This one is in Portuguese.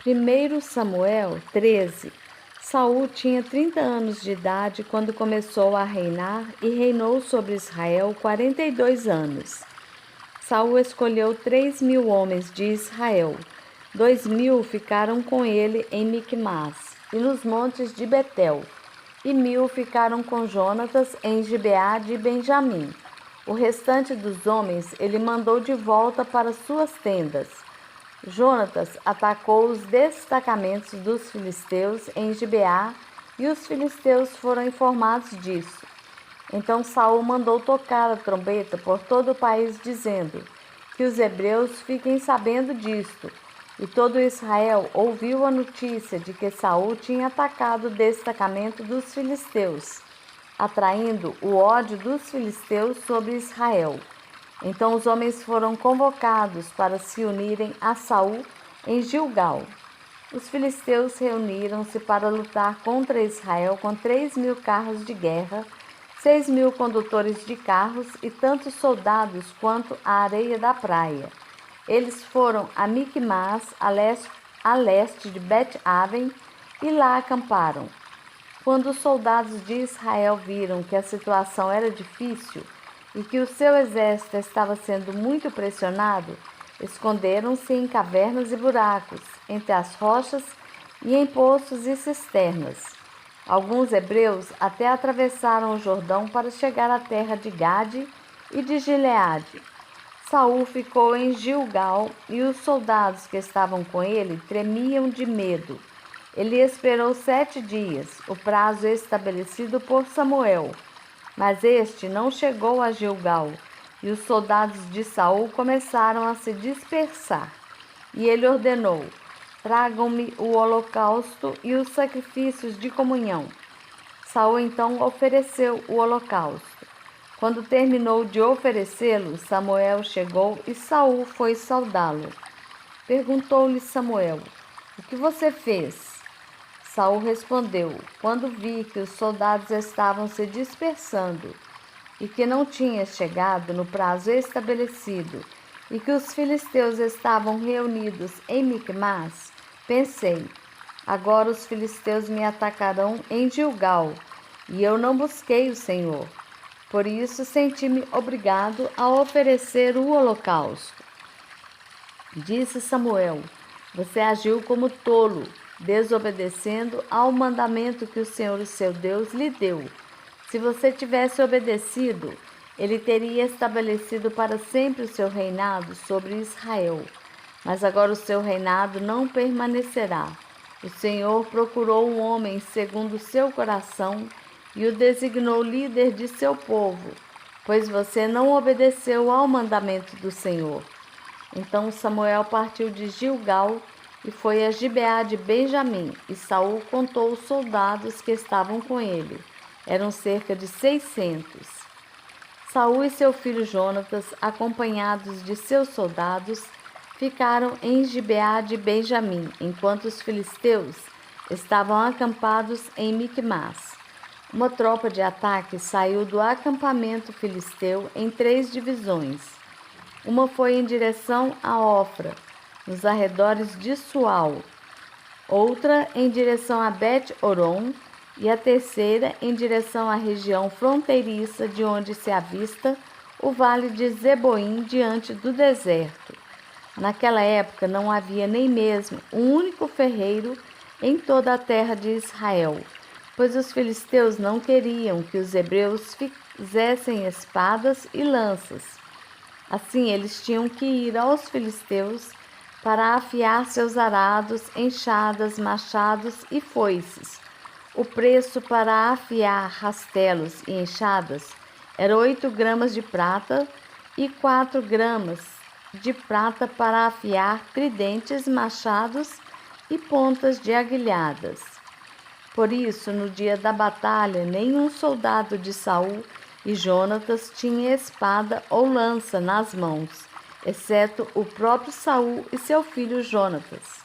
1 Samuel 13. Saul tinha 30 anos de idade quando começou a reinar e reinou sobre Israel 42 anos. Saul escolheu 3.000 homens de Israel. 2.000 ficaram com ele em Micmas e nos montes de Betel, e 1.000 ficaram com Jonatas em Gibeá de Benjamim. O restante dos homens ele mandou de volta para suas tendas. Jonatas atacou os destacamentos dos filisteus em Gibeá, e os filisteus foram informados disso. Então Saul mandou tocar a trombeta por todo o país, dizendo: que os hebreus fiquem sabendo disto. E todo Israel ouviu a notícia de que Saul tinha atacado o destacamento dos filisteus, atraindo o ódio dos filisteus sobre Israel. Então os homens foram convocados para se unirem a Saul em Gilgal. Os filisteus reuniram-se para lutar contra Israel com 3.000 carros de guerra, 6.000 condutores de carros e tantos soldados quanto a areia da praia. Eles foram a Micmas, a leste de Bet-Aven, e lá acamparam. Quando os soldados de Israel viram que a situação era difícil e que o seu exército estava sendo muito pressionado, esconderam-se em cavernas e buracos, entre as rochas e em poços e cisternas. Alguns hebreus até atravessaram o Jordão para chegar à terra de Gade e de Gileade. Saul ficou em Gilgal e os soldados que estavam com ele tremiam de medo. Ele esperou 7 dias, o prazo estabelecido por Samuel, mas este não chegou a Gilgal, e os soldados de Saul começaram a se dispersar. E ele ordenou: tragam-me o holocausto e os sacrifícios de comunhão. Saul então ofereceu o holocausto. Quando terminou de oferecê-lo, Samuel chegou e Saul foi saudá-lo. Perguntou-lhe Samuel: o que você fez? Saul respondeu: quando vi que os soldados estavam se dispersando e que não tinha chegado no prazo estabelecido e que os filisteus estavam reunidos em Micmas, pensei: agora os filisteus me atacarão em Gilgal, e eu não busquei o Senhor. Por isso senti-me obrigado a oferecer o holocausto. Disse Samuel: você agiu como tolo, desobedecendo ao mandamento que o Senhor, seu Deus, lhe deu. Se você tivesse obedecido, ele teria estabelecido para sempre o seu reinado sobre Israel. Mas agora o seu reinado não permanecerá. O Senhor procurou um homem segundo o seu coração e o designou líder de seu povo, pois você não obedeceu ao mandamento do Senhor. Então Samuel partiu de Gilgal e foi a Gibeá de Benjamim, e Saul contou os soldados que estavam com ele. Eram cerca de 600. Saul e seu filho Jonatas, acompanhados de seus soldados, ficaram em Gibeá de Benjamim, enquanto os filisteus estavam acampados em Micmas. Uma tropa de ataque saiu do acampamento filisteu em 3 divisões. Uma foi em direção a Ofra, nos arredores de Sual, outra em direção a Bet-Oron e a terceira em direção à região fronteiriça de onde se avista o vale de Zeboim diante do deserto. Naquela época não havia nem mesmo um único ferreiro em toda a terra de Israel, pois os filisteus não queriam que os hebreus fizessem espadas e lanças. Assim, eles tinham que ir aos filisteus para afiar seus arados, enxadas, machados e foices. O preço para afiar rastelos e enxadas era 8 gramas de prata e 4 gramas de prata para afiar tridentes, machados e pontas de aguilhadas. Por isso, no dia da batalha, nenhum soldado de Saul e Jonatas tinha espada ou lança nas mãos, exceto o próprio Saul e seu filho Jonatas.